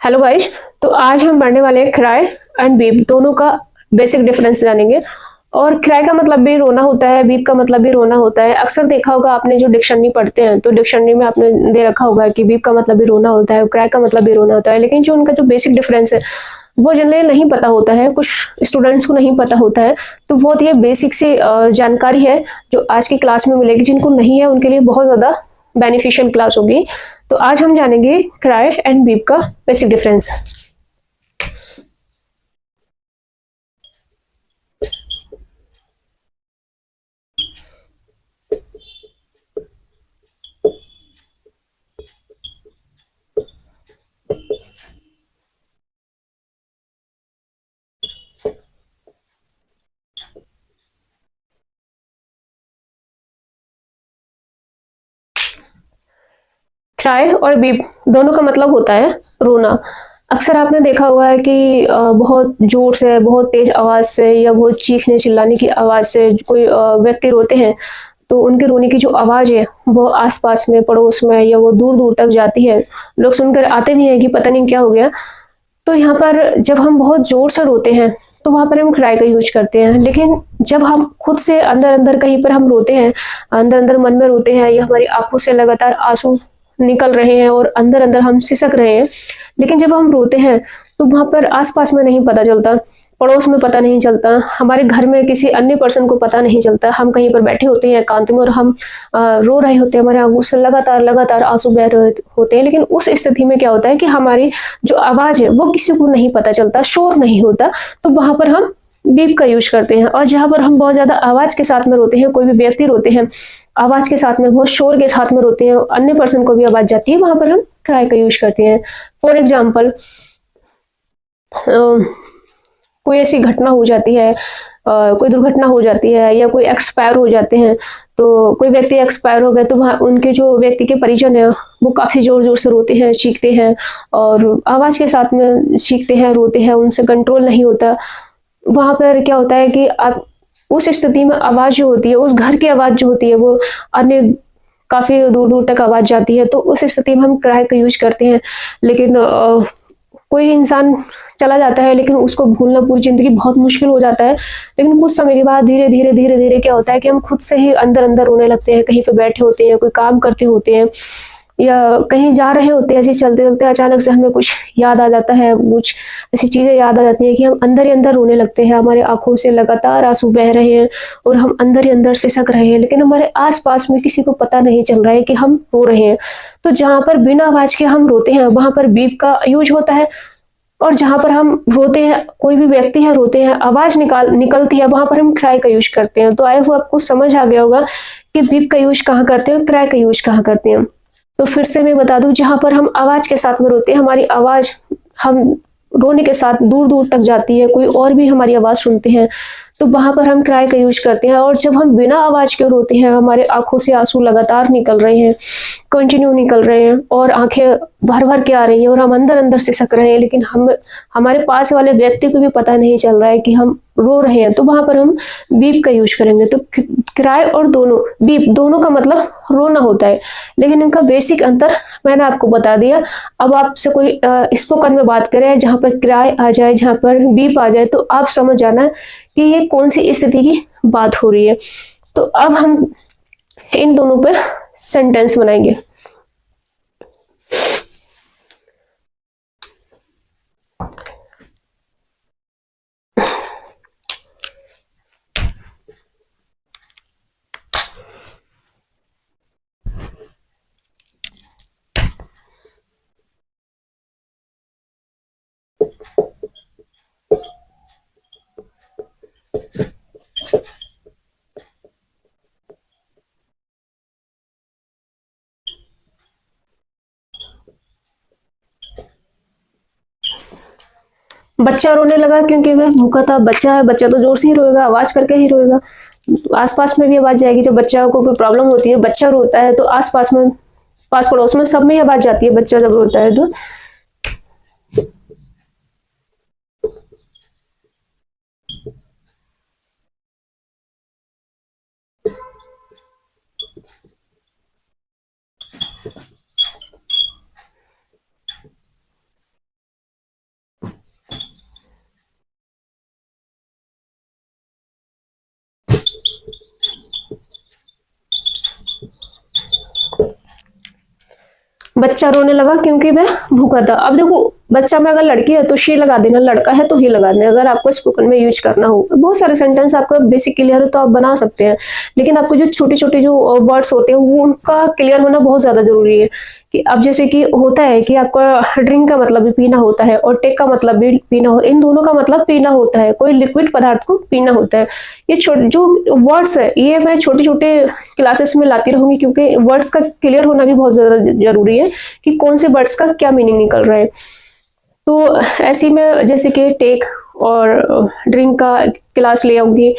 Hello guys. तो आज हम पढ़ने वाले हैं क्राई एंड बीप दोनों का बेसिक डिफरेंस जानेंगे। और क्राई का मतलब भी रोना होता है, बीप का मतलब भी रोना होता है। अक्सर देखा होगा आपने, जो डिक्शनरी पढ़ते हैं तो डिक्शनरी में आपने दे रखा होगा कि बीप का मतलब भी रोना होता है, क्राई का मतलब भी रोना होता है। लेकिन जो उनका जो बेसिक डिफरेंस है वो जनरली नहीं पता होता है, कुछ स्टूडेंट्स को नहीं पता होता है। तो बहुत ये बेसिक सी जानकारी है जो आज की क्लास में मिलेगी। जिनको नहीं है उनके लिए बहुत ज़्यादा बेनिफिशियल क्लास होगी। तो आज हम जानेंगे क्राई एंड बीप का बेसिक डिफरेंस। क्राई और बीप दोनों का मतलब होता है रोना। अक्सर आपने देखा हुआ है कि बहुत जोर से, बहुत तेज आवाज से या बहुत चीखने चिल्लाने की आवाज से कोई व्यक्ति रोते हैं तो उनके रोने की जो आवाज है वो आसपास में, पड़ोस में या वो दूर दूर तक जाती है। लोग सुनकर आते भी हैं कि पता नहीं क्या हो गया। तो यहाँ पर जब हम बहुत जोर से रोते हैं तो वहां पर हम क्राई का यूज करते हैं। लेकिन जब हम खुद से अंदर अंदर कहीं पर हम रोते हैं, अंदर अंदर मन में रोते हैं, या हमारी आंखों से लगातार आंसू निकल रहे हैं और अंदर अंदर हम सिसक रहे हैं, लेकिन जब हम रोते हैं तो वहां पर आसपास में नहीं पता चलता, पड़ोस में पता नहीं चलता, हमारे घर में किसी अन्य पर्सन को पता नहीं चलता। हम कहीं पर बैठे होते हैं एकांत में और हम रो रहे होते हैं, हमारे आंखों से लगातार लगातार आंसू बह रहे होते हैं। लेकिन उस स्थिति में क्या होता है कि हमारी जो आवाज है वो किसी को नहीं पता चलता, शोर नहीं होता। तो वहां पर हम बीप का यूज करते हैं। और जहां पर हम बहुत ज्यादा आवाज के साथ में रोते हैं, कोई भी व्यक्ति रोते हैं आवाज के साथ में, बहुत शोर के साथ में रोते हैं, अन्य पर्सन को भी आवाज जाती है, वहां पर हम क्राई का यूज करते हैं। फॉर एग्जाम्पल, कोई ऐसी घटना हो जाती है, कोई दुर्घटना हो जाती है या कोई एक्सपायर हो जाते हैं, तो कोई व्यक्ति एक्सपायर हो गए तो वहाँ उनके जो व्यक्ति के परिजन है वो काफ़ी ज़ोर ज़ोर से रोते हैं, चीखते हैं और आवाज़ के साथ में चीखते हैं, रोते हैं, उनसे कंट्रोल नहीं होता। वहाँ पर क्या होता है कि आप उस स्थिति में आवाज़ जो होती है, उस घर की आवाज़ जो होती है वो अन्य काफ़ी दूर दूर तक आवाज़ जाती है। तो उस स्थिति में हम क्राई का यूज करते हैं। लेकिन कोई इंसान चला जाता है लेकिन उसको भूलना पूरी जिंदगी बहुत मुश्किल हो जाता है। लेकिन कुछ समय के बाद धीरे धीरे धीरे धीरे क्या होता है कि हम खुद से ही अंदर अंदर रोने लगते हैं। कहीं पे बैठे होते हैं, कोई काम करते होते हैं या कहीं जा रहे होते हैं, ऐसे चलते चलते अचानक से हमें कुछ याद आ जाता है, कुछ ऐसी चीजें याद आ जाती हैं कि हम अंदर ही अंदर रोने लगते हैं। हमारे आंखों से लगातार आंसू बह रहे हैं और हम अंदर ही अंदर सिसक रहे हैं, लेकिन हमारे आसपास में किसी को पता नहीं चल रहा है कि हम रो रहे हैं। तो जहां पर बिना आवाज के हम रोते हैं वहां पर बीप का यूज होता है। और जहां पर हम रोते हैं, कोई भी व्यक्ति है रोते हैं, आवाज निकलती है, वहां पर हम क्राई का यूज करते हैं। तो आई होप आपको समझ आ गया होगा कि बीप का यूज कहाँ करते हैं, क्राई का यूज कहाँ करते हैं। तो फिर से मैं बता दूं, जहां पर हम आवाज के साथ में रोते हैं, हमारी आवाज हम रोने के साथ दूर दूर तक जाती है, कोई और भी हमारी आवाज सुनते हैं, तो वहां पर हम क्राई का यूज करते हैं। और जब हम बिना आवाज के रोते हैं, हमारे आंखों से आंसू लगातार निकल रहे हैं, कंटिन्यू निकल रहे हैं और आंखें भर भर के आ रही हैं और हम अंदर अंदर सिसक रहे हैं, लेकिन हम हमारे पास वाले व्यक्ति को भी पता नहीं चल रहा है कि हम रो रहे हैं, तो वहां पर हम बीप का यूज करेंगे। तो क्राई और दोनों, बीप दोनों का मतलब रोना होता है, लेकिन इनका बेसिक अंतर मैंने आपको बता दिया। अब आपसे कोई स्पोकन में बात करें जहां पर क्राई आ जाए, जहां पर बीप आ जाए, तो आप समझ जाना कि ये कौन सी स्थिति की बात हो रही है। तो अब हम इन दोनों पर सेंटेंस बनाएंगे। बच्चा रोने लगा क्योंकि वह भूखा था। बच्चा है, बच्चा तो जोर से ही रोएगा, आवाज करके ही रोएगा। आसपास में भी आवाज जाएगी। जब बच्चा को कोई प्रॉब्लम होती है, बच्चा रोता है, तो आसपास में, पास पड़ोस में सब में आवाज जाती है बच्चा जब रोता है तो। बच्चा रोने लगा क्योंकि मैं भूखा था। अब देखो, बच्चा में अगर लड़की है तो शी लगा देना, लड़का है तो ही लगा देना। अगर आपको स्पोकन में यूज करना हो, बहुत सारे सेंटेंस आपको बेसिक क्लियर हो तो आप बना सकते हैं, लेकिन आपको जो छोटे छोटे जो वर्ड्स होते हैं वो उनका क्लियर होना बहुत ज्यादा जरूरी है। कि अब जैसे कि होता है कि आपका ड्रिंक का मतलब भी पीना होता है और टेक का मतलब भी पीना हो, इन दोनों का मतलब पीना होता है, कोई लिक्विड पदार्थ को पीना होता है। ये जो वर्ड्स है ये मैं छोटे छोटे क्लासेस में लाती रहूंगी, क्योंकि वर्ड्स का क्लियर होना भी बहुत ज्यादा जरूरी है कि कौन से वर्ड्स का क्या मीनिंग निकल रहा है। तो ऐसी में जैसे कि टेक और ड्रिंक का क्लास ले आऊंगी।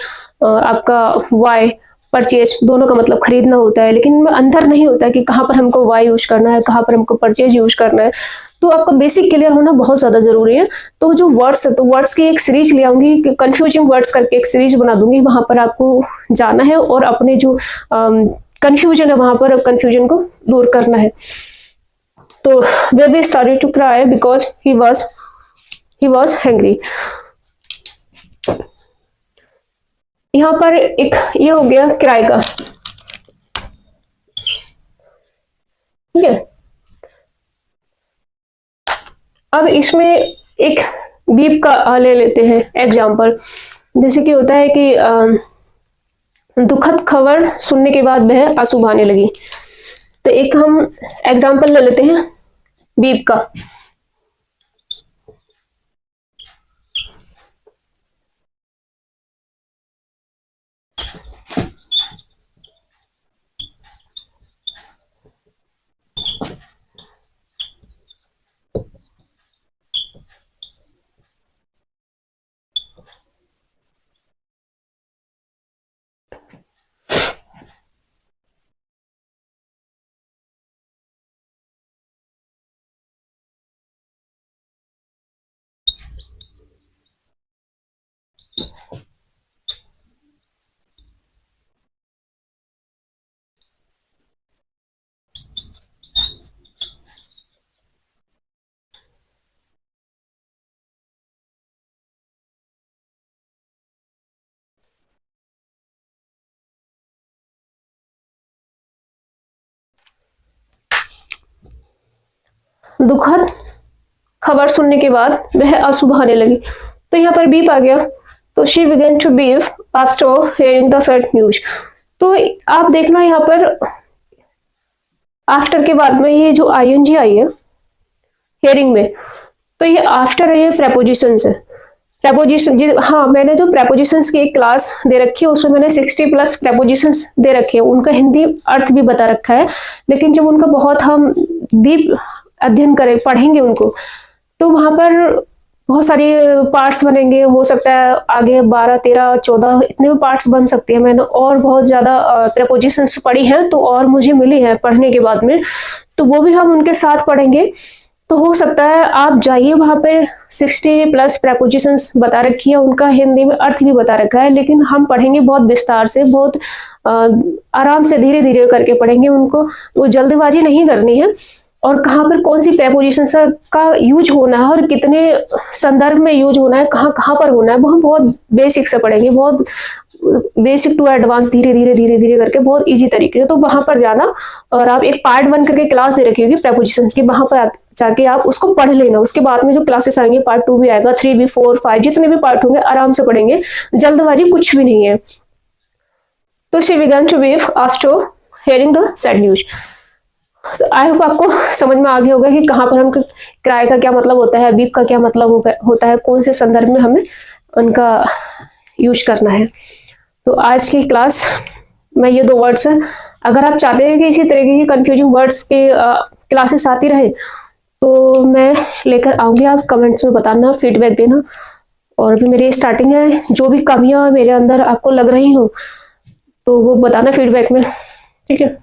आपका वाई, परचेज, दोनों का मतलब खरीदना होता है, लेकिन अंतर नहीं होता है कि कहाँ पर हमको वाई यूज करना है, कहाँ पर हमको परचेज यूज करना है। तो आपका बेसिक क्लियर होना बहुत ज्यादा जरूरी है। तो जो वर्ड्स है, तो वर्ड्स की एक सीरीज ले आऊंगी, कंफ्यूजिंग वर्ड्स करके एक सीरीज बना दूंगी। वहां पर आपको जाना है और अपने जो कंफ्यूजन है वहां पर कंफ्यूजन को दूर करना है। तो baby started to cry because he was hungry. यहाँ पर एक ये हो गया क्राई का, ठीक है। अब इसमें एक बीप का ले लेते हैं एग्जाम्पल। जैसे कि होता है कि दुखद खबर सुनने के बाद वह आंसू बहाने लगी। तो एक हम एग्जाम्पल ले लेते हैं बीप का। दुखद खबर सुनने के बाद वह आंसू बहाने लगी। तो यहाँ पर बीप आ गया। तो she began to beep after hearing the sad news. तो आप देखना यहाँ पर आफ्टर के बाद में ये जो आईएनजी आई है हेयरिंग में, तो ये आफ्टर है, ये प्रेपोजिशंस है। प्रेपोजिशन, हाँ, मैंने जो प्रेपोजिशंस की एक क्लास दे रखी है उसमें मैंने 60+ प्रेपोजिशंस दे रखे हैं, उनका हिंदी अर्थ भी बता रखा है। लेकिन जब उनका बहुत हम डीप अध्ययन करें, पढ़ेंगे उनको, तो वहां पर बहुत सारे पार्ट्स बनेंगे। हो सकता है आगे 12, 13, 14 इतने पार्ट्स बन सकते हैं। मैंने और बहुत ज्यादा प्रेपोजिशंस पढ़ी हैं, तो और मुझे मिली है पढ़ने के बाद में, तो वो भी हम उनके साथ पढ़ेंगे। तो हो सकता है आप जाइए वहां पर 60+ प्रेपोजिशंस बता रखी है, उनका हिंदी में अर्थ भी बता रखा है, लेकिन हम पढ़ेंगे बहुत विस्तार से, बहुत आराम से, धीरे धीरे करके पढ़ेंगे उनको। वो जल्दबाजी नहीं करनी है। और कहाँ पर कौन सी प्रेपोजिशन का यूज होना है और कितने संदर्भ में यूज होना है, कहाँ कहाँ पर होना है, वो हम बहुत बेसिक से पढ़ेंगे, बहुत बेसिक टू एडवांस, धीरे धीरे धीरे धीरे करके, बहुत इजी तरीके से। तो वहां पर जाना, और आप एक पार्ट 1 करके क्लास दे रखी होगी प्रेपोजिशंस की, वहां पर जाके आप उसको पढ़ लेना। उसके बाद में जो क्लासेस आएंगे, पार्ट 2 भी आएगा, 3 भी, 4, 5, जितने भी पार्ट होंगे आराम से पढ़ेंगे, जल्दबाजी कुछ भी नहीं है। तो she began to weep after hearing the sad news. तो आई होप आपको समझ में आ गया होगा कि कहाँ पर हम क्राई का क्या मतलब होता है, बीप का क्या मतलब होता है, कौन से संदर्भ में हमें उनका यूज करना है। तो आज की क्लास में ये 2 वर्ड्स हैं। अगर आप चाहते हैं कि इसी तरीके की कंफ्यूजिंग वर्ड्स के क्लासेस आती रहे, तो मैं लेकर आऊंगी। आप कमेंट्स में बताना, फीडबैक देना। और अभी मेरी स्टार्टिंग है, जो भी कमियां मेरे अंदर आपको लग रही हो तो वो बताना फीडबैक में, ठीक है।